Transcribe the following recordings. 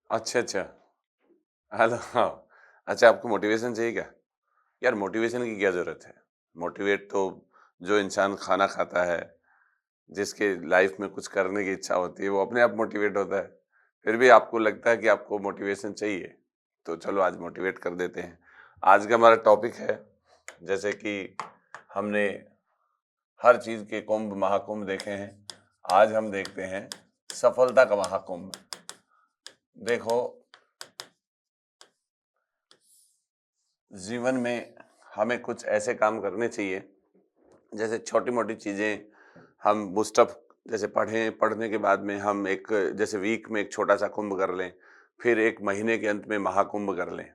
अच्छा, अच्छा। हेलो हाँ। अच्छा आपको मोटिवेशन चाहिए क्या? यार मोटिवेशन की क्या ज़रूरत है? मोटिवेट तो जो इंसान खाना खाता है, जिसके लाइफ़ में कुछ करने की इच्छा होती है, वो अपने आप मोटिवेट होता है। फिर भी आपको लगता है कि आपको मोटिवेशन चाहिए, तो चलो आज मोटिवेट कर देते हैं। आज का हमारा टॉपिक है, जैसे कि हमने हर चीज़ के कुंभ, महाकुंभ देखे हैं। आज हम देखते हैं सफलता का महाकुंभ। देखो, जीवन में हमें कुछ ऐसे काम करने चाहिए, जैसे छोटी-मोटी चीज़ें हम बूस्टअप जैसे पढ़ें, पढ़ने के बाद में हम एक जैसे वीक में एक छोटा-सा कुंभ कर लें, फिर 1 महीने के अंत में महाकुंभ कर लें।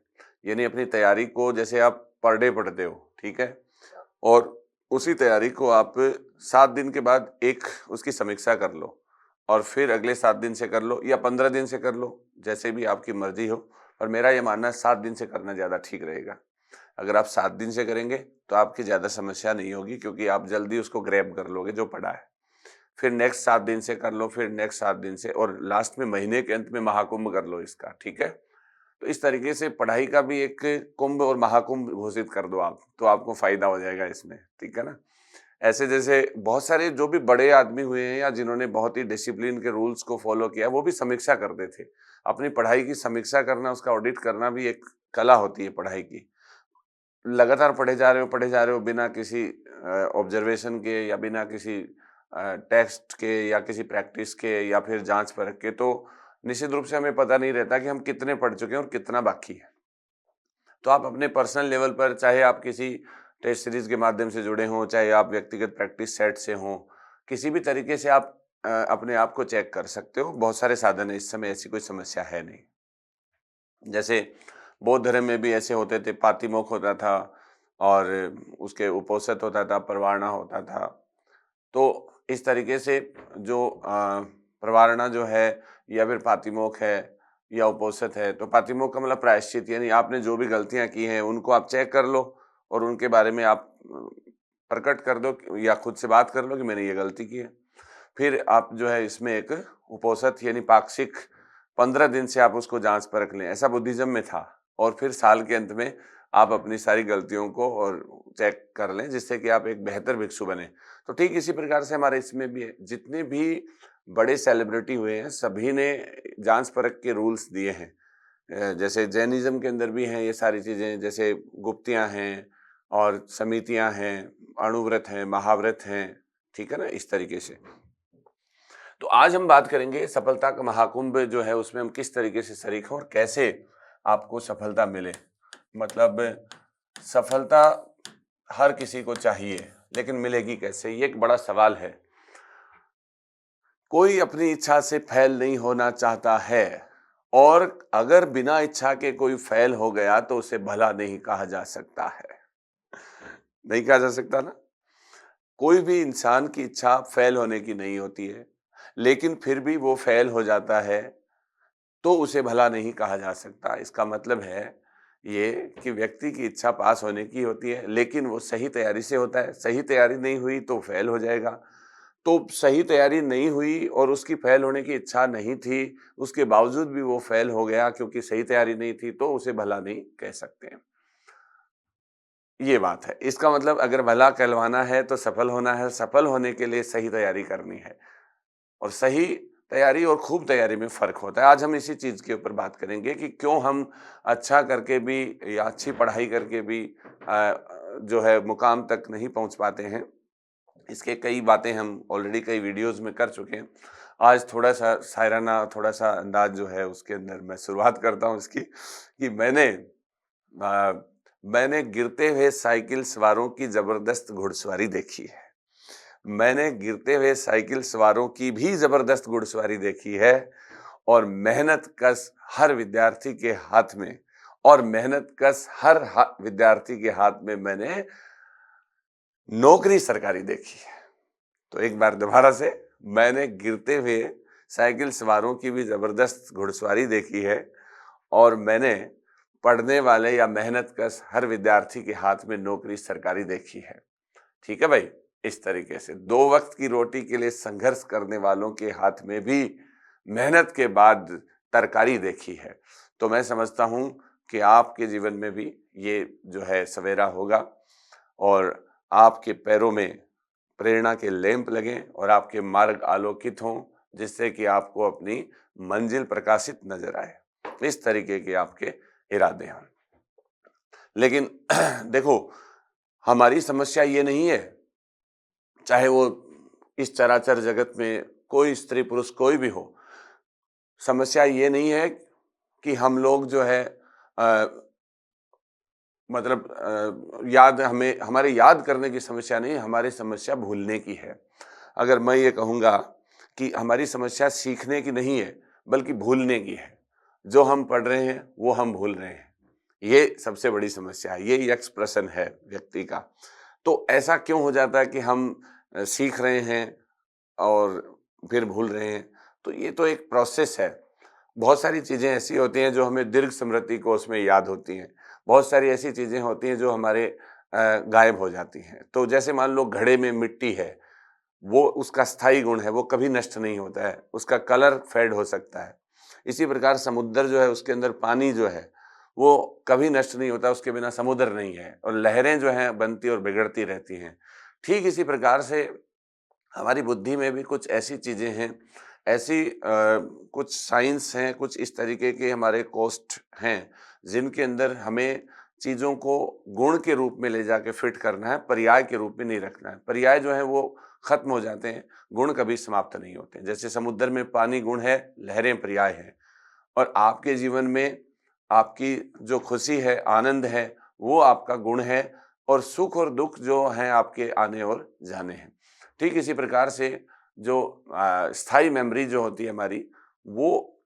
यानी अपनी तैयारी को जैसे आप पर डे पढ़ते हो, ठीक है? और उसी तैयारी को आप 7 दिन के बाद एक उसकी समीक्षा कर लो और फिर अगले 7 दिन से कर लो या 15 दिन से कर लो, जैसे भी आपकी मर्ज़ी हो। पर मेरा ये मानना है 7 दिन से करना ज़्यादा ठीक रहेगा। अगर आप 7 दिन से करेंगे, तो आपकी ज़्यादा समस्या नहीं होगी क्योंकि आप जल्दी उसको ग्रैब कर लोगे जो पढ़ा है। फिर नेक्स्ट 7 दिन से कर लो, फिर नेक्स्ट 7 दिन से और लास्ट में महीने के अंत में महाकुंभ कर लो इसका, ठीक है? तो इस तरीके से पढ़ाई का भी एक कुंभ और महाकुंभ घोषित कर दो आप, तो आपको फ़ायदा हो जाएगा इसमें, ठीक है ना? ऐसे जैसे बहुत सारे जो भी बड़े आदमी हुए हैं या जिन्होंने बहुत ही डिसिप्लिन के रूल्स को फ़ॉलो किया, वो भी समीक्षा करते थे। अपनी पढ़ाई की समीक्षा करना, उसका ऑडिट करना भी एक कला होती है पढ़ाई की। लगातार पढ़े जा रहे हो बिना किसी ऑब्जर्वेशन के या बिना किसी टेस्ट के या किसी प्रैक्टिस के या फिर जांच परख के, तो निश्चित रूप से हमें पता नहीं रहता कि हम कितने पढ़ चुके हैं और कितना बाकी है। तो आप अपने पर्सनल लेवल पर चाहे आप किसी टेस्ट सीरीज के माध्यम से जुड़े हों, चाहे आप व्यक्तिगत प्रैक्टिस सेट से हों, किसी भी तरीके से आप अपने आप को चेक कर सकते हो। बहुत सारे साधन है, इस समय ऐसी कोई समस्या है नहीं। जैसे बौद्ध धर्म में भी ऐसे होते थे, पातिमोक्ष होता था और उसके उपोषित होता था, परवारणा होता था। तो इस तरीके से जो परवारणा जो है या फिर पातिमोक्ष है या उपोषित है, तो पातिमोक्ष का मतलब प्रायश्चित, यानी आपने जो भी गलतियाँ की हैं, उनको आप चेक कर लो और उनके बारे में आप प्रकट कर दो या खुद से बात कर लो कि मैंने ये गलती की है। फिर आप जो है इसमें एक उपोषित यानी पाक्षिक 15 दिन से आप उसको जाँच परख लें, ऐसा बुद्धिज़्म में था। और फिर साल के अंत में आप अपनी सारी गलतियों को और चेक कर लें, जिससे कि आप एक बेहतर भिक्षु बनें। तो ठीक इसी प्रकार से हमारे इसमें भी है, जितने भी बड़े सेलिब्रिटी हुए हैं, सभी ने जाँच परख के रूल्स दिए हैं। जैसे जैनिज़्म के अंदर भी हैं ये सारी चीज़ें, जैसे गुप्तियाँ हैं और समितियाँ हैं, अणुव्रत हैं, महाव्रत हैं, ठीक है ना? इस तरीके से। तो आज हम बात करेंगे सफलता का महाकुंभ जो है उसमें हम किस तरीके से शरीक हों और कैसे आपको सफलता मिले। मतलब सफलता हर किसी को चाहिए, लेकिन मिलेगी कैसे? ये एक बड़ा सवाल है। कोई अपनी इच्छा से फेल नहीं होना चाहता है और अगर बिना इच्छा के कोई फेल हो गया तो उसे भला नहीं कहा जा सकता है। नहीं कहा जा सकता ना? कोई भी इंसान की इच्छा फेल होने की नहीं होती है, लेकिन फिर भी वो फेल हो जाता है, तो उसे भला नहीं कहा जा सकता। इसका मतलब है ये कि व्यक्ति की इच्छा पास होने की होती है, लेकिन वो सही तैयारी से होता है। सही तैयारी नहीं हुई तो फेल हो जाएगा। तो सही तैयारी नहीं हुई और उसकी फेल होने की इच्छा नहीं थी, उसके बावजूद भी वो फेल हो गया क्योंकि सही तैयारी नहीं थी, तो उसे भला नहीं कह सकते हैं। ये बात है। इसका मतलब अगर भला कहलवाना है तो सफल होना है, सफल होने के लिए सही तैयारी करनी है। और सही तैयारी और खूब तैयारी में फ़र्क होता है। आज हम इसी चीज़ के ऊपर बात करेंगे कि क्यों हम अच्छा करके भी या अच्छी पढ़ाई करके भी जो है मुकाम तक नहीं पहुँच पाते हैं। इसके कई बातें हम ऑलरेडी कई वीडियोज़ में कर चुके हैं। आज थोड़ा-सा शायराना थोड़ा-सा अंदाज़ जो है उसके अंदर मैं शुरुआत करता हूँ इसकी कि मैंने गिरते हुए साइकिल सवारों की ज़बरदस्त घुड़सवारी देखी है। मैंने गिरते हुए साइकिल सवारों की भी ज़बरदस्त घुड़सवारी देखी है और मेहनत कश हर विद्यार्थी के हाथ में और मेहनत कश हर विद्यार्थी के हाथ में मैंने नौकरी सरकारी देखी है। तो एक बार दोबारा से, मैंने गिरते हुए साइकिल सवारों की भी ज़बरदस्त घुड़सवारी देखी है और मैंने पढ़ने वाले या मेहनत कश हर विद्यार्थी के हाथ में नौकरी सरकारी देखी है। ठीक है भाई? इस तरीके से 2 वक़्त की रोटी के लिए संघर्ष करने वालों के हाथ में भी मेहनत के बाद तरकारी देखी है। तो मैं समझता हूँ कि आपके जीवन में भी ये जो है सवेरा होगा और आपके पैरों में प्रेरणा के लैंप लगें और आपके मार्ग आलोकित हों, जिससे कि आपको अपनी मंजिल प्रकाशित नजर आए। इस तरीके के आपके इरादे हों। लेकिन देखो, हमारी समस्या ये नहीं है, चाहे वो इस चराचर जगत में कोई स्त्री पुरुष कोई भी हो, समस्या ये नहीं है कि हम लोग जो है अ, मतलब याद हमें हमारे याद करने की समस्या नहीं है, हमारी समस्या भूलने की है। अगर मैं ये कहूँगा कि हमारी समस्या सीखने की नहीं है, बल्कि भूलने की है। जो हम पढ़ रहे हैं, वो हम भूल रहे हैं। ये सबसे बड़ी समस्या है, ये यक्ष प्रश्न है व्यक्ति का। तो ऐसा क्यों हो जाता है कि हम सीख रहे हैं और फिर भूल रहे हैं? तो ये तो एक प्रोसेस है। बहुत सारी चीज़ें ऐसी होती हैं जो हमें दीर्घ स्मृति कोश में याद होती हैं। बहुत सारी ऐसी चीज़ें होती हैं जो हमारे गायब हो जाती हैं। तो जैसे मान लो घड़े में मिट्टी है, वो उसका स्थायी गुण है, वो कभी नष्ट नहीं होता है, उसका कलर फेड हो सकता है। इसी प्रकार समुद्र जो है, उसके अंदर पानी जो है, वो कभी नष्ट नहीं होता, उसके बिना समुद्र नहीं है और लहरें जो हैं बनती और बिगड़ती रहती हैं। ठीक इसी प्रकार से हमारी बुद्धि में भी कुछ ऐसी चीज़ें हैं, ऐसी कुछ साइंस हैं, कुछ इस तरीके के हमारे कोष्ठ हैं, जिनके अंदर हमें चीज़ों को गुण के रूप में ले जाके फिट करना है, पर्याय के रूप में नहीं रखना है। पर्याय जो है वो खत्म हो जाते हैं, गुण कभी समाप्त नहीं होते। जैसे समुद्र में पानी गुण है, लहरें पर्याय हैं और आपके जीवन में आपकी जो खुशी है, आनंद है, वो आपका गुण है और सुख और दुःख जो हैं आपके आने और जाने हैं। ठीक इसी प्रकार से जो स्थायी मेमोरी जो होती है हमारी, वो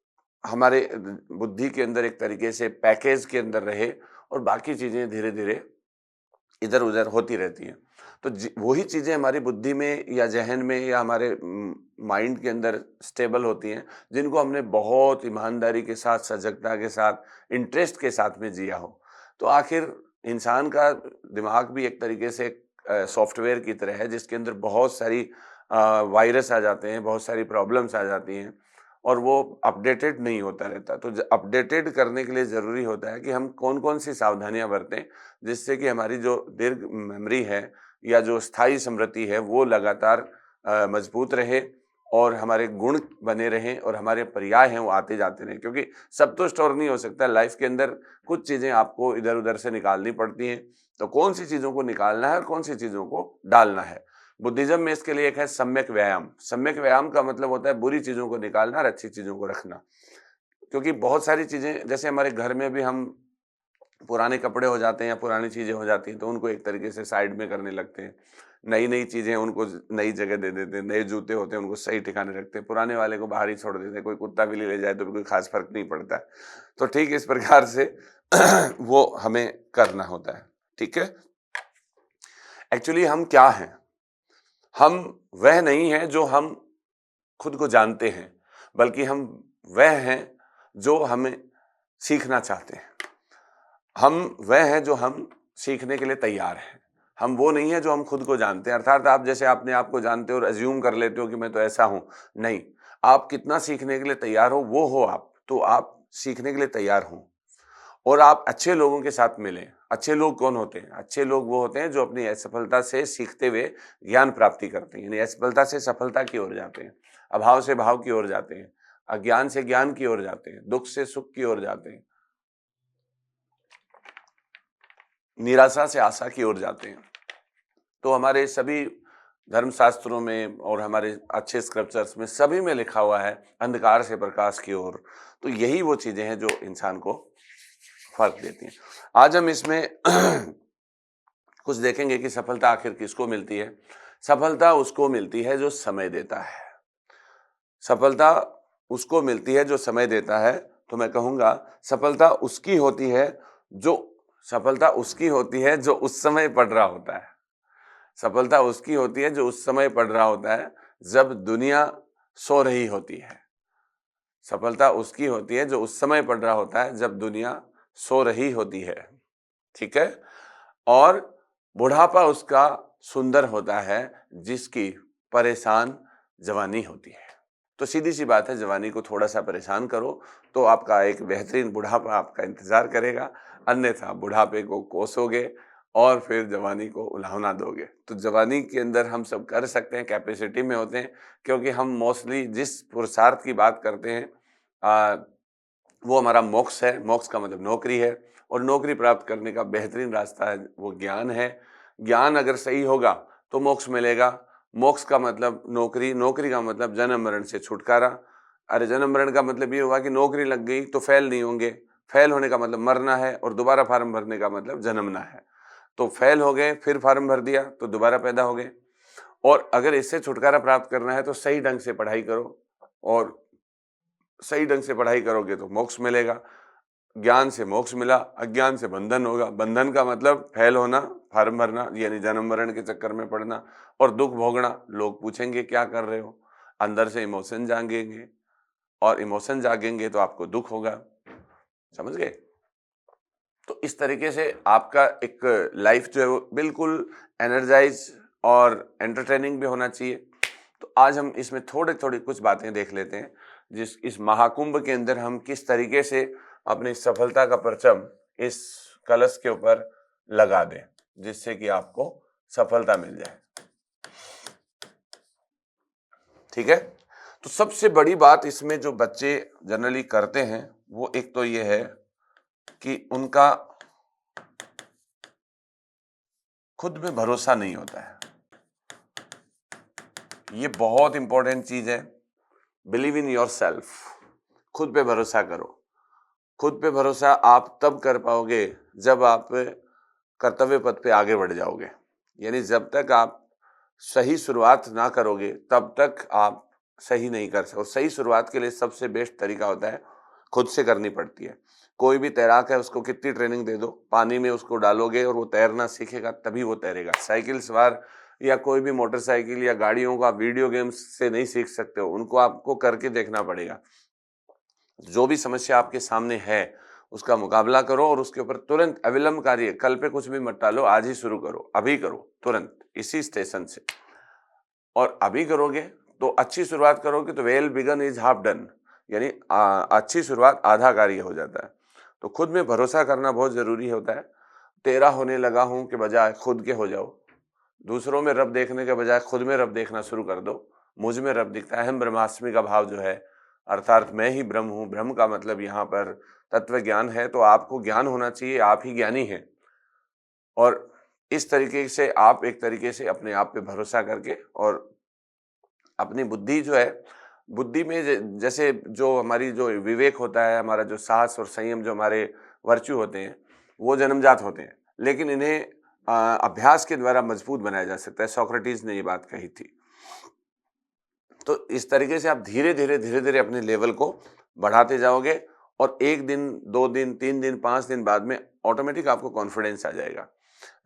हमारे बुद्धि के अंदर एक तरीके से पैकेज के अंदर रहे और बाकी चीज़ें धीरे-धीरे इधर-उधर होती रहती हैं। तो वही चीज़ें हमारी बुद्धि में या ज़हन में या हमारे माइंड के अंदर स्टेबल होती हैं, जिनको हमने बहुत ईमानदारी के साथ, सजगता के साथ, इंटरेस्ट के साथ में जिया हो। तो आखिर इंसान का दिमाग भी एक तरीके से सॉफ्टवेयर की तरह है, जिसके अंदर बहुत सारी वायरस आ जाते हैं, बहुत सारी प्रॉब्लम्स आ जाती हैं और वो अपडेटेड नहीं होता रहता। तो अपडेटेड करने के लिए ज़रूरी होता है कि हम कौन-कौन सी सावधानियाँ बरतें, जिससे कि हमारी जो दीर्घ मेमोरी है या जो स्थायी स्मृति है, वो लगातार मजबूत रहे और हमारे गुण बने रहें और हमारे पर्याय हैं, वो आते जाते रहें। क्योंकि सब तो स्टोर नहीं हो सकता, लाइफ के अंदर कुछ चीज़ें आपको इधर-उधर से निकालनी पड़ती हैं। तो कौन-सी चीज़ों को निकालना है और कौन-सी चीज़ों को डालना है। बुद्धिज़्म में इसके लिए एक है सम्यक व्यायाम। सम्यक व्यायाम का मतलब होता है बुरी चीज़ों को निकालना और अच्छी चीज़ों को रखना। क्योंकि बहुत सारी चीज़ें जैसे हमारे घर में भी हम पुराने कपड़े हो जाते हैं या पुरानी चीज़ें हो जाती हैं, तो उनको एक तरीके से साइड में करने लगते हैं। नई-नई चीज़ें उनको नई जगह दे देते हैं, नए जूते होते हैं उनको सही ठिकाने रखते हैं, पुराने वाले को बाहर ही छोड़ देते हैं, कोई कुत्ता बिल्ली ले जाए तो भी कोई ख़ास फ़र्क नहीं पड़ता है। तो ठीक इस प्रकार से वो हमें करना होता है, ठीक है? एक्चुअली हम क्या हैं? हम वह नहीं हैं जो हम खुद को जानते हैं, बल्कि हम वह हैं जो हमें सीखना चाहते हैं। हम वह हैं जो हम सीखने के लिए तैयार हैं। हम वो नहीं हैं जो हम खुद को जानते हैं। अर्थात आप जैसे अपने आप को जानते हो और अज़्यूम कर लेते हो कि मैं तो ऐसा हूँ। नहीं, आप कितना सीखने के लिए तैयार हो, वो हो आप। तो आप सीखने के लिए तैयार हो और आप अच्छे लोगों के साथ मिलें। अच्छे लोग कौन होते हैं? अच्छे लोग वो होते हैं जो अपनी असफलता से सीखते हुए ज्ञान प्राप्ति करते हैं। यानी असफलता से सफलता की ओर जाते हैं, अभाव से भाव की ओर जाते हैं, अज्ञान से ज्ञान की ओर जाते हैं, दुःख से सुख की ओर जाते हैं, निराशा से आशा की ओर जाते हैं। तो हमारे सभी धर्मशास्त्रों में और हमारे अच्छे स्क्रिप्चर्स में सभी में लिखा हुआ है अंधकार से प्रकाश की ओर। तो यही वो चीज़ें हैं जो इंसान को फ़र्क देती हैं। आज हम इसमें कुछ देखेंगे कि सफलता आखिर किसको मिलती है। सफलता उसको मिलती है जो समय देता है। सफलता उसको मिलती है जो समय देता है। तो मैं कहूँगा सफलता उसकी होती है जो सफलता उसकी होती है जो उस समय पढ़ रहा होता है। सफलता उसकी होती है जो उस समय पढ़ रहा होता है जब दुनिया सो रही होती है। सफलता उसकी होती है जो उस समय पढ़ रहा होता है जब दुनिया सो रही होती है। ठीक है? और बुढ़ापा उसका सुंदर होता है जिसकी परेशान जवानी होती है। तो सीधी-सी बात है, जवानी को थोड़ा-सा परेशान करो, तो आपका एक बेहतरीन बुढ़ापा आपका इंतज़ार करेगा, अन्यथा बुढ़ापे को कोसोगे और फिर जवानी को उलाहना दोगे। तो जवानी के अंदर हम सब कर सकते हैं, कैपेसिटी में होते हैं, क्योंकि हम मोस्टली जिस पुरुषार्थ की बात करते हैं वो हमारा मोक्ष है। मोक्ष का मतलब नौकरी है, और नौकरी प्राप्त करने का बेहतरीन रास्ता है वो ज्ञान है। ज्ञान अगर सही होगा तो मोक्ष मिलेगा। मोक्ष का मतलब नौकरी, नौकरी का मतलब जन्म मरण से छुटकारा। अरे जन्म मरण का मतलब ये हुआ कि नौकरी लग गई तो फेल नहीं होंगे, फेल होने का मतलब मरना है, और दोबारा फार्म भरने का मतलब जन्मना है। तो फेल हो गए, फिर फार्म भर दिया तो दोबारा पैदा हो गए। और अगर इससे छुटकारा प्राप्त करना है तो सही ढंग से पढ़ाई करो, और सही ढंग से पढ़ाई करोगे तो मोक्ष मिलेगा। ज्ञान से मोक्ष मिला, अज्ञान से बंधन होगा। बंधन का मतलब फेल होना, फार्म भरना, यानी जन्म मरण के चक्कर में पड़ना और दुख भोगना। लोग पूछेंगे क्या कर रहे हो, अंदर से इमोशन जागेंगे, और इमोशन जागेंगे तो आपको दुख होगा। समझ गए? तो इस तरीके से आपका एक लाइफ जो है वो बिल्कुल एनर्जाइज और एंटरटेनिंग भी होना चाहिए। तो आज हम इसमें थोड़ी-थोड़ी कुछ बातें देख लेते हैं, इस महाकुंभ के अंदर हम किस तरीके से अपनी सफलता का परचम इस कलश के ऊपर लगा दें, जिससे कि आपको सफलता मिल जाए। ठीक है? तो सबसे बड़ी बात इसमें जो बच्चे जनरली करते हैं, वो एक तो ये है कि उनका खुद पे भरोसा नहीं होता है। ये बहुत इंपॉर्टेंट चीज है। Believe in yourself. खुद पे भरोसा करो। खुद पे भरोसा आप तब कर पाओगे जब आप कर्तव्य पथ पे आगे बढ़ जाओगे। यानी जब तक आप सही शुरुआत ना करोगे तब तक आप सही नहीं कर सकते। और सही शुरुआत के लिए सबसे बेस्ट तरीका होता है खुद से करनी पड़ती है। कोई भी तैराक है, उसको कितनी ट्रेनिंग दे दो, पानी में उसको डालोगे और वो तैरना सीखेगा तभी वो तैरेगा। साइकिल सवार या कोई भी मोटरसाइकिल या गाड़ियों को आप वीडियो गेम्स से नहीं सीख सकते हो, उनको आपको करके देखना पड़ेगा। जो भी समस्या आपके सामने है उसका मुकाबला करो, और उसके ऊपर तुरंत अविलंब कार्य, कल पे कुछ भी मत टालो, आज ही शुरू करो, अभी करो, तुरंत इसी स्टेशन से। और अभी करोगे तो अच्छी शुरुआत करोगे तो well begun is half done, यानी अच्छी शुरुआत आधा कार्य हो जाता है। तो खुद में भरोसा करना बहुत जरूरी होता है। तेरा होने लगा हूं के बजाय खुद के हो जाओ। दूसरों में रब देखने के बजाय खुद में रब देखना शुरू कर दो। मुझ में रब दिखता है। अहम ब्रह्मास्मि का भाव जो है, अर्थात मैं ही ब्रह्म हूँ। ब्रह्म का मतलब यहाँ पर तत्व ज्ञान है। तो आपको ज्ञान होना चाहिए, आप ही ज्ञानी हैं। और इस तरीके से आप एक तरीके से अपने आप पे भरोसा करके और अपनी बुद्धि जो है, बुद्धि में जैसे जो हमारी जो विवेक होता है, हमारा जो साहस और संयम, जो हमारे वर्च्यू होते हैं, वो जन्मजात होते हैं, लेकिन इन्हें अभ्यास के द्वारा मजबूत बनाया जा सकता है। सोक्रेटिस ने ये बात कही थी। तो इस तरीके से आप धीरे-धीरे अपने लेवल को बढ़ाते जाओगे, और 1 दिन, 2 दिन, 3 दिन, 5 दिन बाद में ऑटोमेटिक आपको कॉन्फिडेंस आ जाएगा।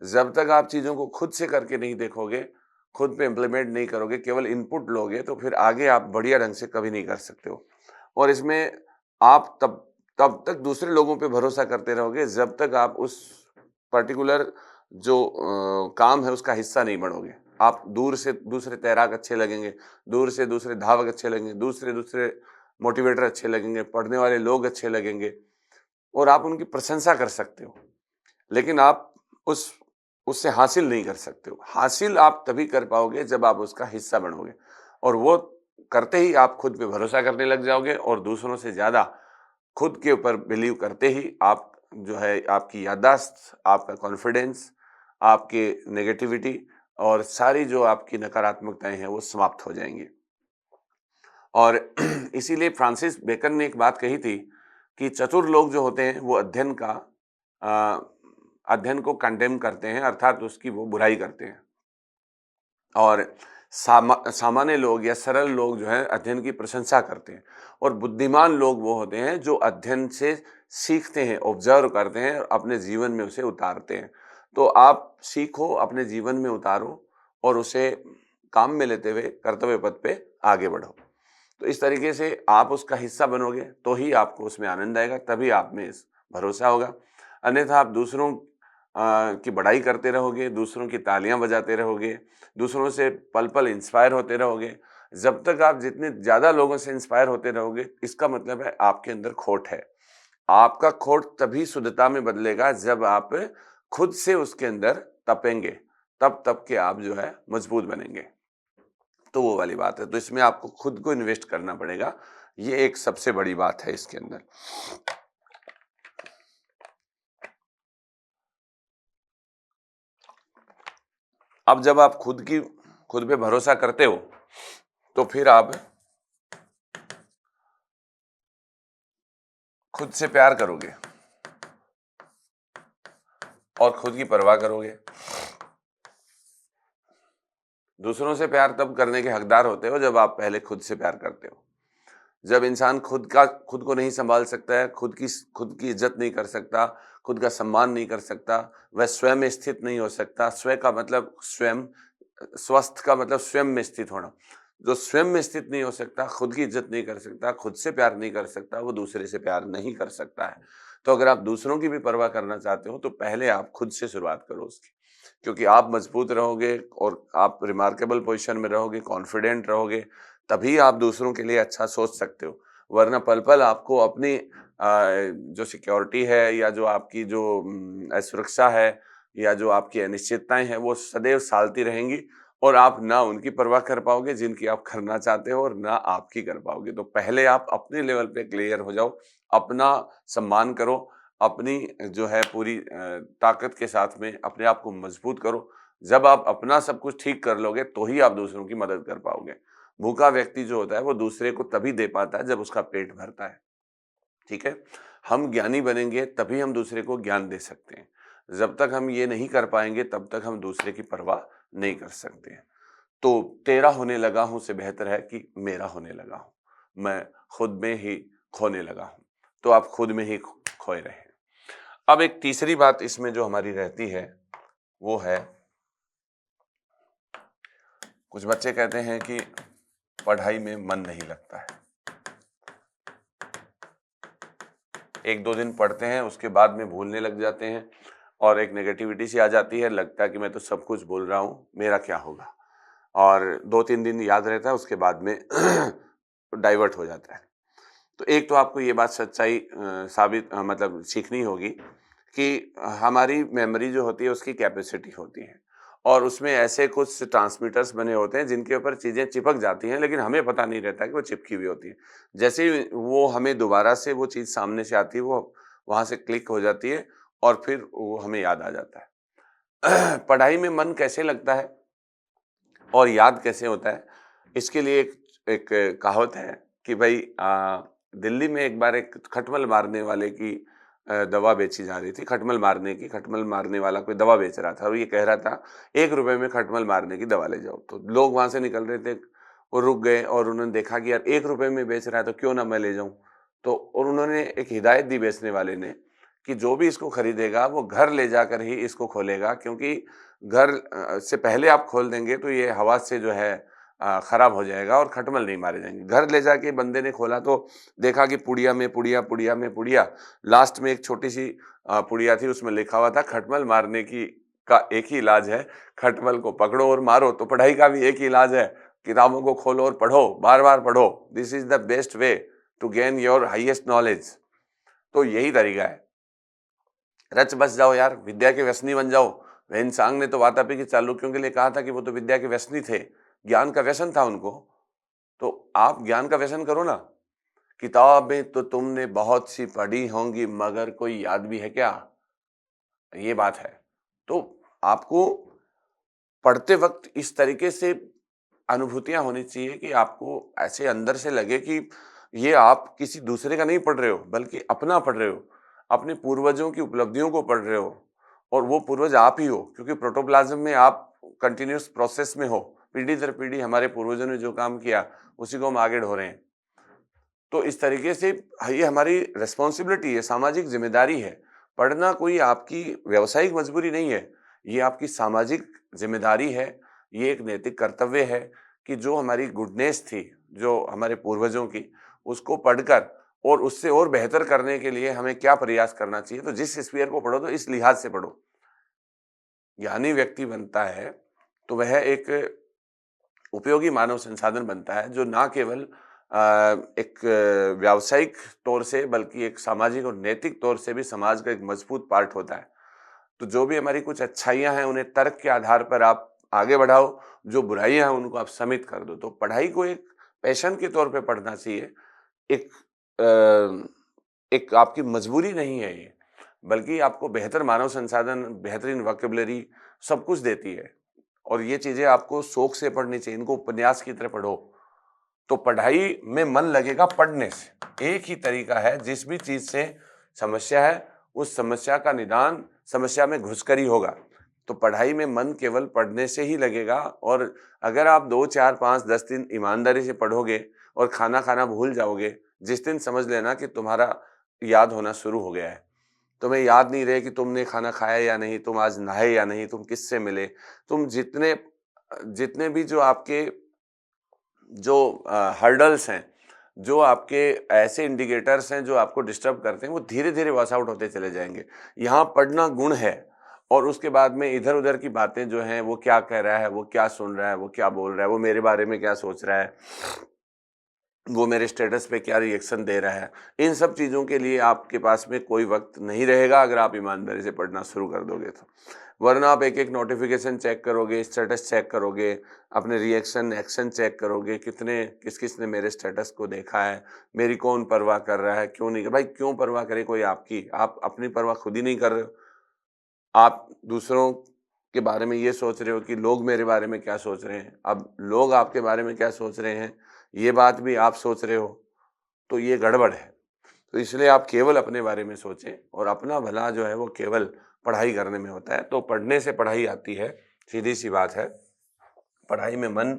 जब तक आप चीज़ों को खुद से करके नहीं देखोगे, खुद पे इम्प्लीमेंट नहीं करोगे, केवल इनपुट लोगे, तो फिर आगे आप बढ़िया ढंग से कभी नहीं कर सकते हो। और इसमें आप तब तब तक दूसरे लोगों पे भरोसा करते रहोगे जब तक आप उस पर्टिकुलर जो काम है उसका हिस्सा नहीं बनोगे। आप दूर से दूसरे तैराक अच्छे लगेंगे, दूर से दूसरे धावक अच्छे लगेंगे, दूसरे मोटिवेटर अच्छे लगेंगे, पढ़ने वाले लोग अच्छे लगेंगे, और आप उनकी प्रशंसा कर सकते हो। लेकिन आप उस उससे हासिल नहीं कर सकते हो। हासिल आप तभी कर पाओगे जब आप उसका हिस्सा बनोगे, और वो करते ही आप खुद पे भरोसा करने लग जाओगे, और दूसरों से ज़्यादा खुद के ऊपर बिलीव करते ही आप जो है, आपकी याददाश्त, आपका कॉन्फिडेंस, आपके नेगेटिविटी और सारी जो आपकी नकारात्मकताएं हैं वो समाप्त हो जाएंगी। और इसीलिए फ्रांसिस बेकन ने एक बात कही थी कि चतुर लोग जो होते हैं वो अ, अध्ययन को कंडेम करते हैं, अर्थात उसकी वो बुराई करते हैं। और सामान्य लोग या सरल लोग जो है अध्ययन की प्रशंसा करते हैं। और बुद्धिमान लोग वो होते हैं जो अध्ययन से सीखते हैं, ऑब्जर्व करते हैं और अपने जीवन में उसे उतारते हैं। तो आप सीखो, अपने जीवन में उतारो, और उसे काम में लेते हुए कर्तव्य पथ पे आगे बढ़ो। तो इस तरीके से आप उसका हिस्सा बनोगे तो ही आपको उसमें आनंद आएगा, तभी आप में इस भरोसा होगा। अन्यथा आप दूसरों की बड़ाई करते रहोगे, दूसरों की तालियां बजाते रहोगे, दूसरों से पल पल इंस्पायर होते रहोगे, जब तक आप जितने ज़्यादा लोगों से इंस्पायर होते रहोगे, इसका मतलब है आपके अंदर खोट है। आपका खोट तभी शुद्धता में बदलेगा जब आप खुद से उसके अंदर तपेंगे, तब के आप जो है मजबूत बनेंगे। तो वो वाली बात है। तो इसमें आपको खुद को इन्वेस्ट करना पड़ेगा। ये एक सबसे बड़ी बात है इसके अंदर। अब जब आप खुद पे भरोसा करते हो, तो फिर आप खुद से प्यार करोगे और खुद की परवाह करोगे। दूसरों से प्यार तब करने के हकदार होते हो जब आप पहले खुद से प्यार करते हो। जब इंसान खुद को नहीं संभाल सकता है, खुद की इज्जत नहीं कर सकता, खुद का सम्मान नहीं कर सकता, वह स्वयं में स्थित नहीं हो सकता। स्व का मतलब स्वयं, स्वस्थ का मतलब स्वयं में स्थित होना। जो स्वयं में स्थित नहीं हो सकता, खुद की इज्जत नहीं कर सकता, खुद से प्यार नहीं कर सकता, वो दूसरे से प्यार नहीं कर सकता है। तो अगर आप दूसरों की भी परवाह करना चाहते हो, तो पहले आप खुद से शुरुआत करो उसकी। क्योंकि आप मजबूत रहोगे और आप रिमार्केबल पोजीशन में रहोगे, कॉन्फिडेंट रहोगे, तभी आप दूसरों के लिए अच्छा सोच सकते हो। वरना पल-पल आपको अपनी जो सिक्योरिटी है या जो आपकी जो सुरक्षा है या जो आपकी अनिश्चितताएँ हैं, वो सदैव सालती रहेंगी और आप ना उनकी परवाह कर पाओगे जिनकी आप करना चाहते हो और ना आपकी कर पाओगे। तो पहले आप अपने लेवल पे क्लियर हो जाओ, अपना सम्मान करो, अपनी जो है पूरी ताकत के साथ में अपने आप को मजबूत करो। जब आप अपना सब कुछ ठीक कर लोगे, तो ही आप दूसरों की मदद कर पाओगे। भूखा व्यक्ति जो होता है, वो दूसरे को तभी दे पाता है जब उसका पेट भरता है। ठीक है? हम ज्ञानी बनेंगे तभी हम दूसरे को ज्ञान दे सकते हैं। जब तक हम ये नहीं कर पाएँगे, तब तक हम दूसरे की परवाह नहीं कर सकते हैं। तो तेरा होने लगा हूँ से बेहतर है कि मेरा होने लगा हूँ। मैं खुद में ही खोने लगा हूँ। तो आप खुद में ही खोए रहें। अब एक तीसरी बात इसमें जो हमारी रहती है, वो है, कुछ बच्चे कहते हैं कि पढ़ाई में मन नहीं लगता है। 1-2 दिन पढ़ते हैं, उसके बाद में भूलने लग जाते हैं और एक नेगेटिविटी सी आ जाती है, लगता है कि मैं तो सब कुछ भूल रहा हूँ, मेरा क्या होगा? और 2-3 दिन याद रहता है, उसके बाद में डाइवर्ट हो जाता है। तो एक तो आपको ये बात सच्चाई मतलब सीखनी होगी कि हमारी मेमोरी जो होती है उसकी कैपेसिटी होती है और उसमें ऐसे कुछ ट्रांसमीटर्स बने होते हैं जिनके ऊपर चीज़ें चिपक जाती हैं, लेकिन हमें पता नहीं रहता कि वो चिपकी हुई होती है। जैसे ही वो हमें दोबारा से वो चीज़ सामने से आती है, वो वहाँ से क्लिक हो जाती है और फिर वो हमें याद आ जाता है। पढ़ाई में मन कैसे लगता है और याद कैसे होता है? इसके लिए एक एक कहावत है कि भई दिल्ली में एक बार एक खटमल मारने वाले की दवा बेची जा रही थी। खटमल मारने वाला कोई दवा बेच रहा था और ये कह रहा था, ₹1 में खटमल मारने की दवा ले जाओ। तो लोग वहाँ से निकल रहे थे, वो रुक गए और उन्होंने देखा कि यार ₹1 में बेच रहा है तो क्यों ना मैं ले जाऊँ? तो और उन्होंने एक हिदायत दी बेचने वाले ने कि जो भी इसको खरीदेगा वो घर ले जाकर ही इसको खोलेगा, क्योंकि घर से पहले आप खोल देंगे तो ये हवा से जो है खराब हो जाएगा और खटमल नहीं मारे जाएँगे। घर ले जाके बंदे ने खोला तो देखा कि पुड़िया में पुड़िया, पुड़िया में पुड़िया, लास्ट में एक छोटी-सी पुड़िया थी, उसमें लिखा हुआ था खटमल मारने की का एक ही इलाज है, खटमल को पकड़ो और मारो। तो पढ़ाई का भी एक ही इलाज है, किताबों को खोलो और पढ़ो, बार-बार पढ़ो। This is the best way to gain your highest knowledge. तो यही तरीका है। रच बस जाओ यार, विद्या के व्यसनी बन जाओ। वेन-सांग ने तो वातापी के चालुक्यों के लिए कहा था कि वो तो विद्या के व्यसनी थे, ज्ञान का व्यसन था उनको। तो आप ज्ञान का व्यसन करो ना। किताबें तो तुमने बहुत सी पढ़ी होंगी, मगर कोई याद भी है क्या? ये बात है। तो आपको पढ़ते वक़्त इस तरीके से अनुभूतियाँ होनी चाहिए कि आपको ऐसे अंदर से लगे कि ये आप किसी दूसरे का नहीं पढ़ रहे हो, बल्कि अपना पढ़ रहे हो। अपने पूर्वजों की उपलब्धियों को पढ़ रहे हो और वो पूर्वज आप ही हो, क्योंकि प्रोटोप्लाज़्म में आप कंटीन्यूअस प्रोसेस में हो। पीढ़ी दर पीढ़ी हमारे पूर्वजों ने जो काम किया, उसी को हम आगे ढो रहे हैं। तो इस तरीके से ये हमारी रिस्पॉन्सिबिलिटी है, सामाजिक ज़िम्मेदारी है। पढ़ना कोई आपकी व्यावसायिक मजबूरी नहीं है, ये आपकी सामाजिक ज़िम्मेदारी है, ये एक नैतिक कर्तव्य है कि जो हमारी गुडनेस थी, जो हमारे पूर्वजों की, उसको पढ़कर और उससे और बेहतर करने के लिए हमें क्या प्रयास करना चाहिए। तो जिस स्फीयर को पढ़ो तो इस लिहाज से पढ़ो। ज्ञानी व्यक्ति बनता है, तो वह एक उपयोगी मानव संसाधन बनता है, जो ना केवल एक व्यावसायिक तौर से बल्कि एक सामाजिक और नैतिक तौर से भी समाज का एक मजबूत पार्ट होता है। तो जो भी हमारी कुछ अच्छाइयाँ हैं, उन्हें तर्क के आधार पर आप आगे बढ़ाओ, जो बुराइयाँ हैं उनको आप समित कर दो। तो पढ़ाई को एक पैशन के तौर पे पढ़ना चाहिए, एक एक आपकी मजबूरी नहीं है ये, बल्कि आपको बेहतर मानव संसाधन, बेहतरीन वोकैब्युलरी सब कुछ देती है और ये चीज़ें आपको शौक से पढ़नी चाहिए, इनको उपन्यास की तरह पढ़ो। तो पढ़ाई में मन लगेगा पढ़ने से। एक ही तरीका है, जिस भी चीज़ से समस्या है, उस समस्या का निदान समस्या में घुसकर ही होगा। तो पढ़ाई में मन केवल पढ़ने से ही लगेगा और अगर आप 2, 4, 5, 10 दिन ईमानदारी से पढ़ोगे और खाना खाना भूल जाओगे, जिस दिन समझ लेना कि तुम्हारा याद होना शुरू हो गया है। तुम्हें याद नहीं रहे कि तुमने खाना खाया या नहीं, तुम आज नहाए या नहीं, तुम किससे मिले, तुम जितने जितने भी जो आपके जो हर्डल्स हैं, जो आपके ऐसे इंडिकेटर्स हैं जो आपको डिस्टर्ब करते हैं, वो धीरे-धीरे वॉश आउट होते चले जाएँगे। यहाँ पढ़ना गुण है और उसके बाद में इधर-उधर की बातें जो हैं, वो क्या कह रहा है, वो क्या सुन रहा है, वो क्या बोल रहा है, वो मेरे बारे में क्या सोच रहा है, वो मेरे स्टेटस पे क्या रिएक्शन दे रहा है। इन सब चीज़ों के लिए आपके पास में कोई वक़्त नहीं रहेगा अगर आप ईमानदारी से पढ़ना शुरू कर दोगे तो। वरना आप एक-एक नोटिफ़िकेशन चेक करोगे, स्टेटस चेक करोगे, अपने रिएक्शन, एक्शन चेक करोगे, किस-किस ने मेरे स्टेटस को देखा है, मेरी कौन परवाह कर रहा है, क्यों नहीं। भाई क्यों परवाह करे कोई आपकी? आप अपनी परवाह खुद ही नहीं कर रहे हो। आप दूसरों के बारे में ये सोच रहे हो कि लोग मेरे बारे में क्या सोच रहे हैं। अब लोग आपके बारे में क्या सोच रहे हैं, ये बात भी आप सोच रहे हो, तो ये गड़बड़ है। तो इसलिए आप केवल अपने बारे में सोचें और अपना भला जो है वो केवल पढ़ाई करने में होता है। तो पढ़ने से पढ़ाई आती है, सीधी-सी बात है। पढ़ाई में मन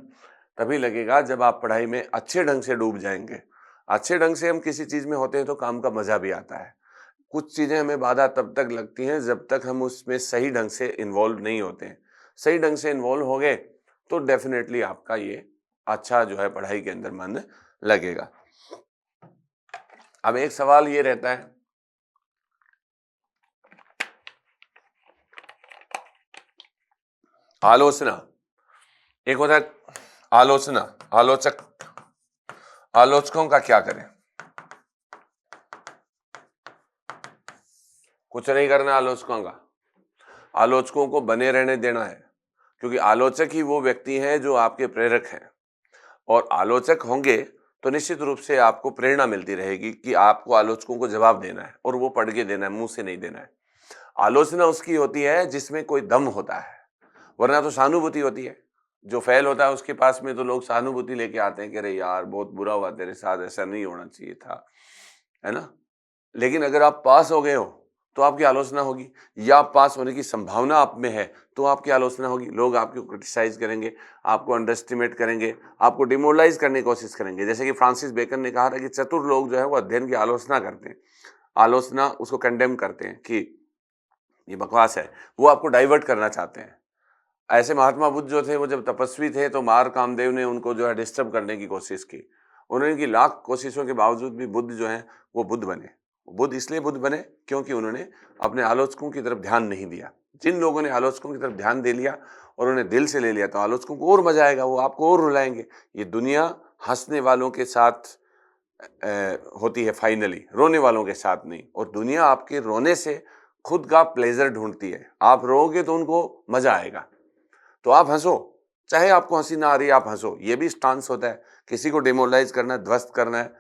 तभी लगेगा जब आप पढ़ाई में अच्छे ढंग से डूब जाएँगे। अच्छे ढंग से हम किसी चीज़ में होते हैं तो काम का मज़ा भी आता है। कुछ चीज़ें हमें बाधा तब तक लगती हैं जब तक हम उसमें सही ढंग से इन्वॉल्व नहीं होते हैं। सही ढंग से इन्वॉल्व हो गए तो डेफ़िनेटली आपका ये अच्छा जो है पढ़ाई के अंदर मन लगेगा। अब एक सवाल ये रहता है, आलोचना। एक होता है आलोचना, आलोचक, आलोचकों का क्या करें? कुछ नहीं करना आलोचकों का। आलोचकों को बने रहने देना है, क्योंकि आलोचक ही वो व्यक्ति हैं जो आपके प्रेरक हैं और आलोचक होंगे तो निश्चित रूप से आपको प्रेरणा मिलती रहेगी कि आपको आलोचकों को जवाब देना है और वो पढ़ के देना है, मुँह से नहीं देना है। आलोचना उसकी होती है जिसमें कोई दम होता है, वरना तो सहानुभूति होती है। जो फ़ेल होता है उसके पास में तो लोग सहानुभूति लेके आते हैं कि अरे यार बहुत बुरा हुआ तेरे साथ, ऐसा नहीं होना चाहिए था, है ना? लेकिन अगर आप पास हो गए हो, तो आपकी आलोचना होगी या आप पास होने की संभावना आप में है, तो आपकी आलोचना होगी। लोग आपको क्रिटिसाइज़ करेंगे, आपको अंडर एस्टिमेट करेंगे, आपको डिमोरलाइज़ करने की कोशिश करेंगे। जैसे कि फ्रांसिस बेकन ने कहा था कि चतुर लोग जो है वो अध्ययन की आलोचना करते हैं। आलोचना उसको कंडेम करते हैं कि ये बकवास है। वो आपको डाइवर्ट करना चाहते हैं। ऐसे महात्मा बुद्ध जो थे वो जब तपस्वी थे तो मार कामदेव ने उनको जो है डिस्टर्ब करने की कोशिश की। उन्होंने की लाख कोशिशों के बावजूद भी बुद्ध जो हैं वो बुद्ध बने। बुद्ध इसलिए बुद्ध बने क्योंकि उन्होंने अपने आलोचकों की तरफ ध्यान नहीं दिया। जिन लोगों ने आलोचकों की तरफ ध्यान दे लिया और उन्हें दिल से ले लिया तो आलोचकों को और मजा आएगा, वो आपको और रुलाएंगे। ये दुनिया हंसने वालों के साथ होती है फाइनली, रोने वालों के साथ नहीं। और दुनिया आपके रोने से खुद का प्लेजर ढूंढती है। आप रोओगे तो उनको मजा आएगा, तो आप हंसो, चाहे आपको हंसी ना आ रही है आप हंसो। ये भी स्टांस होता है। किसी को डिमोरलाइज करना है, ध्वस्त करना है,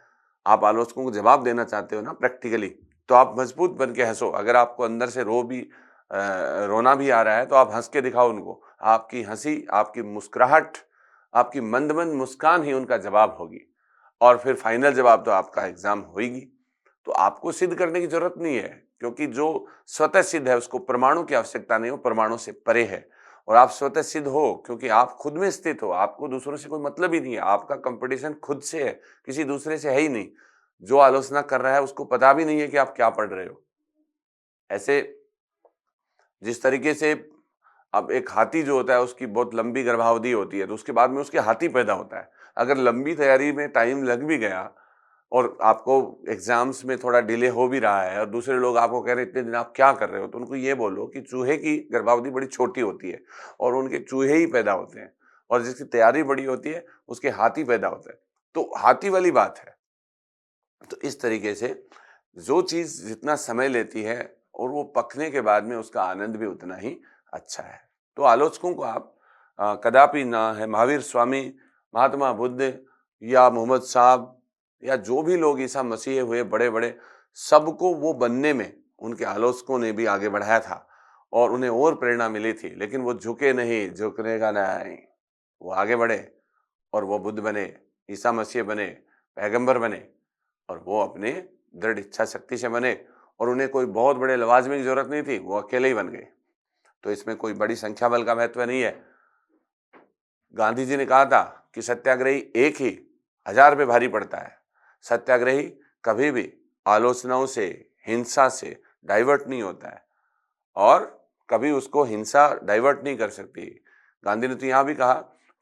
आप आलोचकों को जवाब देना चाहते हो ना प्रैक्टिकली, तो आप मजबूत बन के हंसो। अगर आपको अंदर से रोना भी आ रहा है तो आप हंस के दिखाओ उनको। आपकी हंसी, आपकी मुस्कुराहट, आपकी मंद मंद मुस्कान ही उनका जवाब होगी और फिर फाइनल जवाब तो आपका एग्जाम होगी। तो आपको सिद्ध करने की जरूरत नहीं है, क्योंकि जो स्वतः सिद्ध है उसको प्रमाणों की आवश्यकता नहीं हो, प्रमाणों से परे है। और आप स्वतः सिद्ध हो क्योंकि आप खुद में स्थित हो, आपको दूसरों से कोई मतलब ही नहीं है। आपका कंपटीशन खुद से है, किसी दूसरे से है ही नहीं। जो आलोचना कर रहा है उसको पता भी नहीं है कि आप क्या पढ़ रहे हो। ऐसे जिस तरीके से अब एक हाथी जो होता है उसकी बहुत लंबी गर्भावधि होती है, तो उसके बाद में उसके हाथी पैदा होता है। अगर लंबी तैयारी में टाइम लग भी गया और आपको एग्जाम्स में थोड़ा डिले हो भी रहा है और दूसरे लोग आपको कह रहे हैं इतने दिन आप क्या कर रहे हो, तो उनको ये बोलो कि चूहे की गर्भावधि बड़ी छोटी होती है और उनके चूहे ही पैदा होते हैं और जिसकी तैयारी बड़ी होती है उसके हाथी पैदा होते हैं। तो हाथी वाली बात है। तो इस तरीके से जो चीज़ जितना समय लेती है और वो पकने के बाद में उसका आनंद भी उतना ही अच्छा है। तो आलोचकों को आप कदापि ना है महावीर स्वामी, महात्मा बुद्ध या मोहम्मद साहब या जो भी लोग ईसा मसीह हुए बड़े-बड़े, सबको वो बनने में उनके आलोचकों ने भी आगे बढ़ाया था और उन्हें और प्रेरणा मिली थी। लेकिन वो झुके नहीं, झुकने का नहीं। वो आगे बढ़े और वो बुद्ध बने, ईसा मसीह बने, पैगंबर बने और वो अपने दृढ़ इच्छा शक्ति से बने और उन्हें कोई बहुत बड़े लवाजमे की जरूरत नहीं थी, वो अकेले ही बन गए। तो इसमें कोई बड़ी संख्या बल का महत्व नहीं है। गांधी जी ने कहा था कि सत्याग्रही एक ही 1000 पे भारी पड़ता है। सत्याग्रही कभी भी आलोचनाओं से, हिंसा से डाइवर्ट नहीं होता है और कभी उसको हिंसा डाइवर्ट नहीं कर सकती। गांधी ने तो यहाँ भी कहा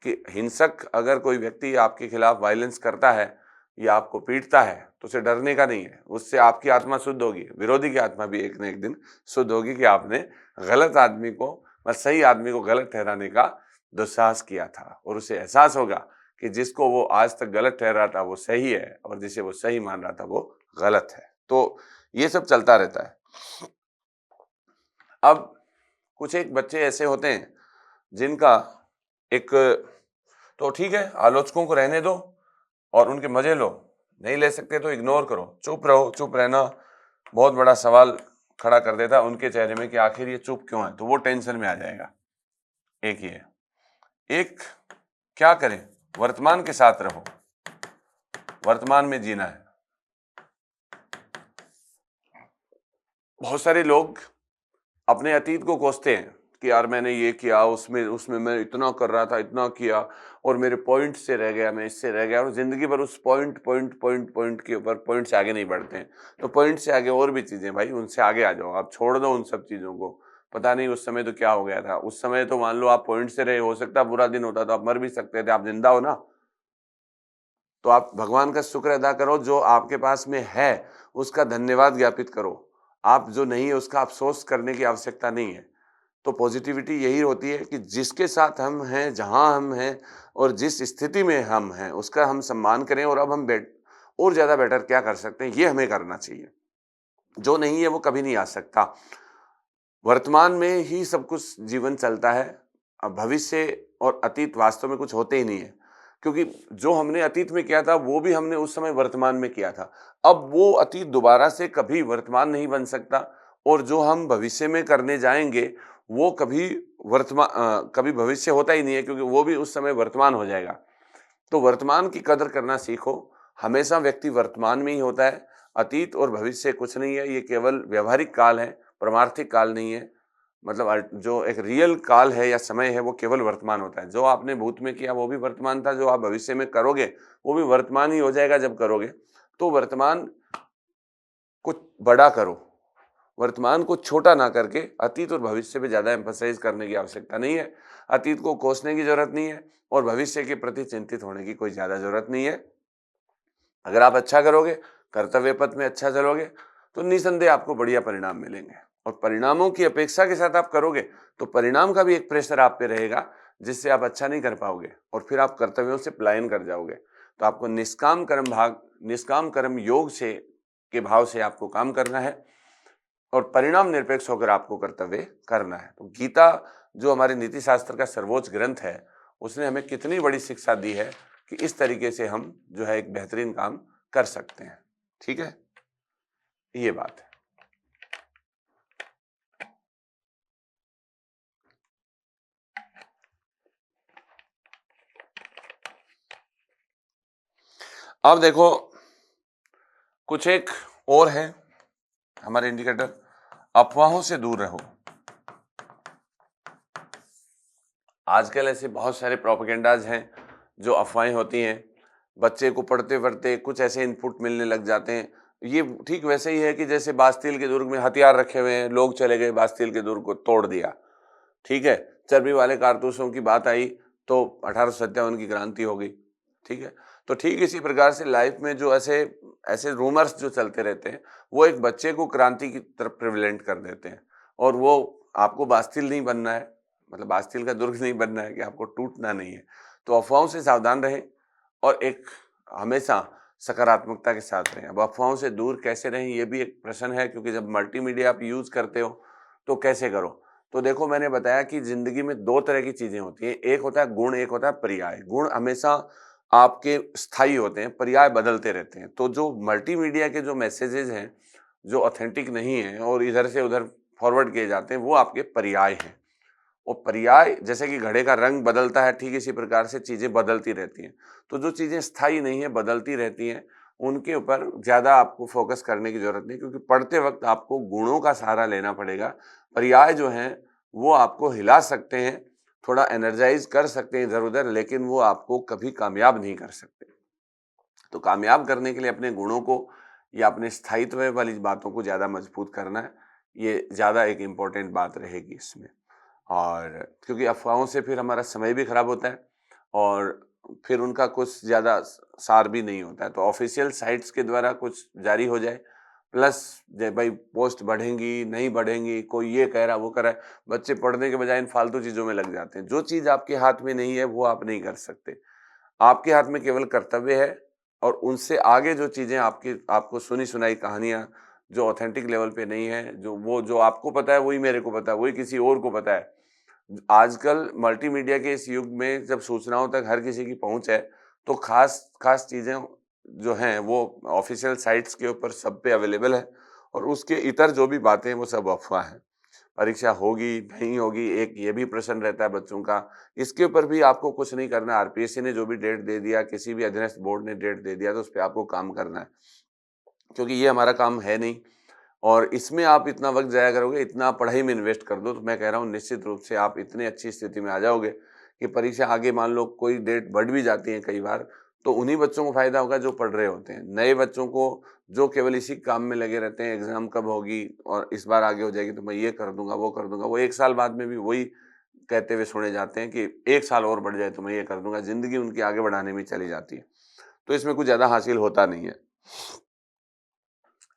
कि हिंसक अगर कोई व्यक्ति आपके खिलाफ वायलेंस करता है या आपको पीटता है तो उसे डरने का नहीं है, उससे आपकी आत्मा शुद्ध होगी, विरोधी की आत्मा भी एक न एक दिन शुद्ध होगी कि आपने गलत आदमी को सही आदमी को गलत ठहराने का दुस्साहस किया था और उसे एहसास होगा कि जिसको वो आज तक गलत ठहरा था वो सही है और जिसे वो सही मान रहा था वो गलत है। तो ये सब चलता रहता है। अब कुछ एक बच्चे ऐसे होते हैं जिनका एक, तो ठीक है आलोचकों को रहने दो और उनके मजे लो, नहीं ले सकते तो इग्नोर करो, चुप रहो। चुप रहना बहुत बड़ा सवाल खड़ा कर देता उनके चेहरे में कि आखिर ये चुप क्यों है, तो वो टेंशन में आ जाएगा। एक ही है, एक क्या करें, वर्तमान के साथ रहो, वर्तमान में जीना है। बहुत सारे लोग अपने अतीत को कोसते हैं कि यार मैंने ये किया, उसमें मैं इतना कर रहा था, इतना किया और मेरे पॉइंट से रह गया, मैं इससे रह गया, और जिंदगी भर उस पॉइंट के ऊपर पॉइंट से आगे नहीं बढ़ते हैं। तो पॉइंट से आगे और भी चीजें, भाई उनसे आगे आ जाओ, आप छोड़ दो उन सब चीजों को। पता नहीं उस समय तो क्या हो गया था, उस समय तो मान लो आप पॉइंट से रहे, हो सकता बुरा दिन होता तो आप मर भी सकते थे, आप जिंदा हो ना। तो आप भगवान का शुक्र अदा करो, जो आपके पास में है उसका धन्यवाद ज्ञापित करो। आप जो नहीं है उसका अफसोस करने की आवश्यकता नहीं है। तो पॉजिटिविटी यही होती है कि जिसके साथ हम हैं, जहां हम हैं और जिस स्थिति में हम हैं उसका हम सम्मान करें और अब हम और ज्यादा बेटर क्या कर सकते हैं ये हमें करना चाहिए। जो नहीं है वो कभी नहीं आ सकता। वर्तमान में ही सब कुछ जीवन चलता है। अब भविष्य और अतीत वास्तव में कुछ होते ही नहीं है, क्योंकि जो हमने अतीत में किया था वो भी हमने उस समय वर्तमान में किया था। अब वो अतीत दोबारा से कभी वर्तमान नहीं बन सकता और जो हम भविष्य में करने जाएंगे वो कभी भविष्य होता ही नहीं है, क्योंकि वो भी उस समय वर्तमान हो जाएगा। तो वर्तमान की कदर करना सीखो। हमेशा व्यक्ति वर्तमान में ही होता है, अतीत और भविष्य कुछ नहीं है, ये केवल व्यवहारिक काल है, परमार्थिक काल नहीं है। मतलब जो एक रियल काल है या समय है वो केवल वर्तमान होता है। जो आपने भूत में किया वो भी वर्तमान था, जो आप भविष्य में करोगे वो भी वर्तमान ही हो जाएगा जब करोगे। तो वर्तमान को बड़ा करो, वर्तमान को छोटा ना करके अतीत और भविष्य पे ज्यादा एम्फसाइज करने की आवश्यकता नहीं है। अतीत को कोसने की जरूरत नहीं है और भविष्य के प्रति चिंतित होने की कोई ज्यादा जरूरत नहीं है। अगर आप अच्छा करोगे, कर्तव्य पथ में अच्छा चलोगे, तो निसंदेह आपको बढ़िया परिणाम मिलेंगे। और परिणामों की अपेक्षा के साथ आप करोगे तो परिणाम का भी एक प्रेशर आप पे रहेगा, जिससे आप अच्छा नहीं कर पाओगे और फिर आप कर्तव्यों से पलायन कर जाओगे। तो आपको निष्काम कर्म योग से के भाव से आपको काम करना है और परिणाम निरपेक्ष होकर आपको कर्तव्य करना है। तो गीता जो हमारे नीति शास्त्र का सर्वोच्च ग्रंथ है, उसने हमें कितनी बड़ी शिक्षा दी है कि इस तरीके से हम जो है एक बेहतरीन काम कर सकते हैं। ठीक है, ये बात है। अब देखो कुछ एक और है हमारे इंडिकेटर, अफवाहों से दूर रहो। आजकल ऐसे बहुत सारे प्रोपेगेंडाज हैं जो अफवाहें होती हैं, बच्चे को पढ़ते पढ़ते कुछ ऐसे इनपुट मिलने लग जाते हैं। ये ठीक वैसे ही है कि जैसे बास्तील के दुर्ग में हथियार रखे हुए हैं, लोग चले गए बास्तील के दुर्ग को तोड़ दिया, ठीक है, चर्बी वाले कारतूसों की बात आई तो 1857 की क्रांति हो गई। ठीक है, तो ठीक इसी प्रकार से लाइफ में जो ऐसे ऐसे रूमर्स जो चलते रहते हैं वो एक बच्चे को क्रांति की तरफ प्रिविलेंट कर देते हैं। और वो आपको बास्तिल नहीं बनना है, मतलब आस्तील का दुर्ग नहीं बनना है कि आपको टूटना नहीं है। तो अफ़वाहों से सावधान रहें और एक हमेशा सकारात्मकता के साथ रहें। अब अफ़वाहों से दूर कैसे रहें ये भी एक प्रश्न है, क्योंकि जब मल्टीमीडिया आप यूज़ करते हो तो कैसे करो? तो देखो, मैंने बताया कि ज़िंदगी में 2 तरह की चीज़ें होती हैं, एक होता है गुण, एक होता है पर्याय। गुण हमेशा आपके स्थायी होते हैं, पर्याय बदलते रहते हैं। तो जो मल्टीमीडिया के जो मैसेजेज़ हैं, जो ऑथेंटिक नहीं हैं और इधर से उधर फॉरवर्ड किए जाते हैं, वो आपके पर्याय हैं। और पर्याय जैसे कि घड़े का रंग बदलता है, ठीक इसी प्रकार से चीज़ें बदलती रहती हैं। तो जो चीज़ें स्थायी नहीं है, बदलती रहती हैं, उनके ऊपर ज़्यादा आपको फ़ोकस करने की ज़रूरत नहीं, क्योंकि पढ़ते वक़्त आपको गुणों का सहारा लेना पड़ेगा। पर्याय जो हैं, वो आपको हिला सकते हैं, थोड़ा एनर्जाइज़ कर सकते हैं इधर-उधर, लेकिन वो आपको कभी कामयाब नहीं कर सकते। तो कामयाब करने के लिए अपने गुणों को या अपने स्थायित्व वाली बातों को ज़्यादा मजबूत करना है, ये ज़्यादा एक इम्पोर्टेंट बात रहेगी इसमें। और क्योंकि अफ़वाहों से फिर हमारा समय भी खराब होता है और फिर उनका कुछ ज़्यादा सार भी नहीं होता है। तो ऑफ़िशियल साइट्स के द्वारा कुछ जारी हो जाए, प्लस जे भई पोस्ट बढ़ेंगी, नहीं बढ़ेंगी, कोई ये कह रहा, वो कह रहा है, बच्चे पढ़ने के बजाय इन फालतू चीज़ों में लग जाते हैं। जो चीज़ आपके हाथ में नहीं है, वो आप नहीं कर सकते। आपके हाथ में केवल कर्तव्य है, और उनसे आगे जो चीज़ें आपको सुनी-सुनाई कहानियाँ जो ऑथेंटिक लेवल पे नहीं है, जो आपको पता है वही मेरे को पता है, वही किसी और को पता है। आजकल मल्टीमीडिया के इस युग में जब सूचनाओं तक हर किसी की पहुँच है, तो ख़ास चीज़ें जो हैं वो ऑफ़िशियल साइट्स के ऊपर सब पे अवेलेबल है, और उसके इतर जो भी बातें हैं वो सब अफ़वाह हैं। परीक्षा होगी, नहीं होगी, एक ये भी प्रश्न रहता है बच्चों का। इसके ऊपर भी आपको कुछ नहीं करना है, आरपीएससी ने जो भी डेट दे दिया, किसी भी अधीनस्थ बोर्ड ने डेट दे दिया, तो उस पे आपको काम करना है। क्योंकि ये हमारा काम है नहीं, और इसमें आप इतना वक़्त ज़ाया करोगे, इतना पढ़ाई में इन्वेस्ट कर दो, तो मैं कह रहा हूँ निश्चित रूप से आप इतनी अच्छी स्थिति में आ जाओगे कि परीक्षा आगे मान लो कोई डेट बढ़ भी जाती है कई बार, तो उन्हीं बच्चों को फ़ायदा होगा जो पढ़ रहे होते हैं। नए बच्चों को जो केवल इसी काम में लगे रहते हैं, एग्ज़ाम कब होगी और इस बार आगे हो जाएगी तो मैं ये कर दूँगा, वो कर दूँगा। वो 1 साल बाद में भी वही कहते हुए सुने जाते हैं कि 1 साल और बढ़ जाए तो मैं ये कर दूँगा। ज़िंदगी उनकी आगे बढ़ाने में चली जाती है। तो इसमें कुछ ज़्यादा हासिल होता नहीं है।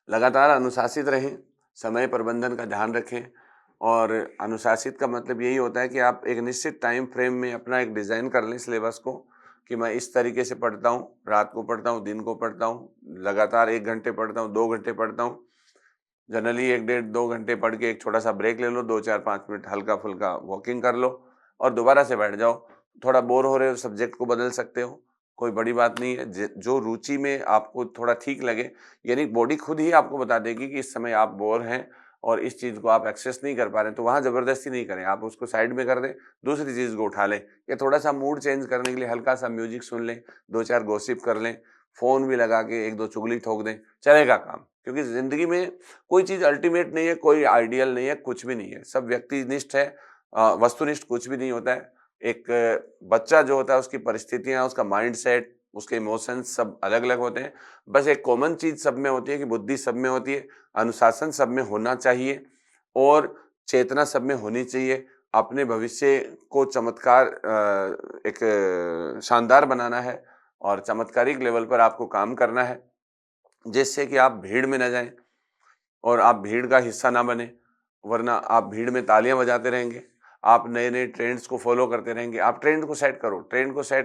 लगातार अनुशासित रहें, समय प्रबंधन का ध्यान रखें, और अनुशासित का मतलब यही होता है कि आप एक निश्चित टाइम फ्रेम में अपना एक डिज़ाइन कर लें सिलेबस को, कि मैं इस तरीके से पढ़ता हूँ, रात को पढ़ता हूँ, दिन को पढ़ता हूँ, लगातार 1 घंटे पढ़ता हूँ, 2 घंटे पढ़ता हूँ। जनरली 1 डेढ़ 2 घंटे पढ़ के एक छोटा-सा ब्रेक ले लो, 2, 4, 5 मिनट हल्का-फुल्का वॉकिंग कर लो और दोबारा से बैठ जाओ। थोड़ा बोर हो रहे हो, सब्जेक्ट को बदल सकते हो, कोई बड़ी बात नहीं है। ज जो रुचि में आपको थोड़ा ठीक लगे, यानी बॉडी खुद ही आपको बता देगी कि इस समय आप बोर हैं और इस चीज़ को आप एक्सेस नहीं कर पा रहे हैं, तो वहाँ ज़बरदस्ती नहीं करें, आप उसको साइड में कर दें, दूसरी चीज़ को उठा लें, या थोड़ा-सा मूड चेंज करने के लिए हल्का-सा म्यूज़िक सुन लें, 2-4 गॉसिप कर लें, फ़ोन भी लगा के 1-2 चुगली ठोक दें, चलेगा काम। क्योंकि ज़िंदगी में कोई चीज़ अल्टीमेट नहीं है, कोई आइडियल नहीं है, कुछ भी नहीं है। सब व्यक्तिनिष्ठ है, वस्तुनिष्ठ कुछ भी नहीं होता है। एक बच्चा जो होता है उसकी परिस्थितियाँ, उसका माइंडसेट, उसके इमोशंस सब अलग-अलग होते हैं। बस एक कॉमन चीज़ सब में होती है कि बुद्धि सब में होती है, अनुशासन सब में होना चाहिए और चेतना सब में होनी चाहिए। अपने भविष्य को एक शानदार बनाना है और चमत्कारिक लेवल पर आपको काम करना है, जिससे कि आप भीड़ में ना जाएँ और आप भीड़ का हिस्सा ना बने, वरना आप भीड़ में तालियाँ बजाते रहेंगे। आप नए-नए ट्रेंड्स को फ़ॉलो करते रहेंगे। आप ट्रेंड को सेट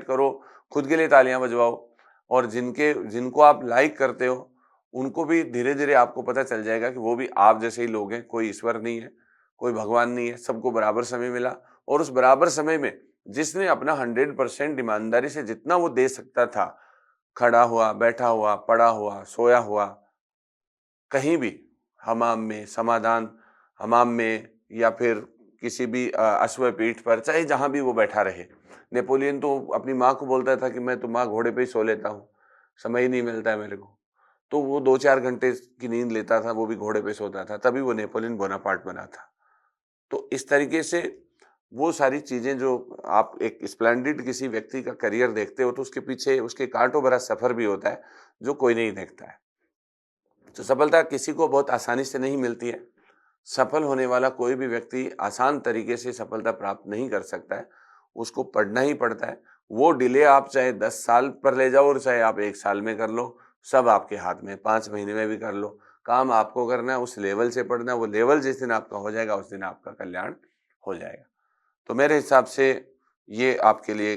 करो, खुद के लिए तालियाँ बजवाओ, और जिनको आप लाइक करते हो, उनको भी धीरे-धीरे आपको पता चल जाएगा कि वो भी आप जैसे ही लोग हैं, कोई ईश्वर नहीं है, कोई भगवान नहीं है, सबको बराबर समय मिला, और उस बराबर समय में जिसने अपना 100% ईमानदारी से जितना वो दे सकता था, खड़ा हुआ, बैठा हुआ, पड़ा हुआ, सोया हुआ, कहीं भी, हमाम में या फिर किसी भी अश्व-पीठ पर, चाहे जहाँ भी वो बैठा रहे। नेपोलियन तो अपनी माँ को बोलता था कि मैं तो माँ घोड़े पे ही सो लेता हूँ, समय ही नहीं मिलता है मेरे को। तो वो 2-4 घंटे की नींद लेता था, वो भी घोड़े पे सोता था, तभी वो नेपोलियन बोनापार्ट बना था। तो इस तरीके से वो सारी चीज़ें जो आप एक स्प्लेंडिड किसी व्यक्ति का करियर देखते हो, तो उसके पीछे उसके काँटों भरा सफ़र भी होता है, जो कोई नहीं देखता है। तो सफलता किसी को बहुत आसानी से नहीं मिलती है। सफल होने वाला कोई भी व्यक्ति आसान तरीके से सफलता प्राप्त नहीं कर सकता है। उसको पढ़ना ही पड़ता है। वो डिले आप चाहे 10 साल पर ले जाओ और चाहे आप 1 साल में कर लो, सब आपके हाथ में है, 5 महीने में भी कर लो। काम आपको करना है, उस लेवल से पढ़ना है, वो लेवल जिस दिन आपका हो जाएगा, उस दिन आपका कल्याण हो जाएगा। तो मेरे हिसाब से ये आपके लिए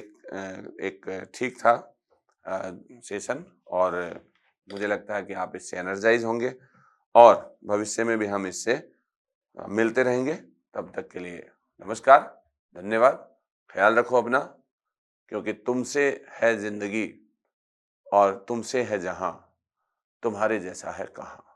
एक ठीक था सेशन, और मुझे लगता है कि आप इससे एनर्जाइज़ होंगे और भविष्य में भी हम इससे मिलते रहेंगे। तब तक के लिए नमस्कार, धन्यवाद, ख़्याल रखो अपना, क्योंकि तुमसे है ज़िंदगी और तुमसे है जहाँ, तुम्हारे जैसा है कहाँ।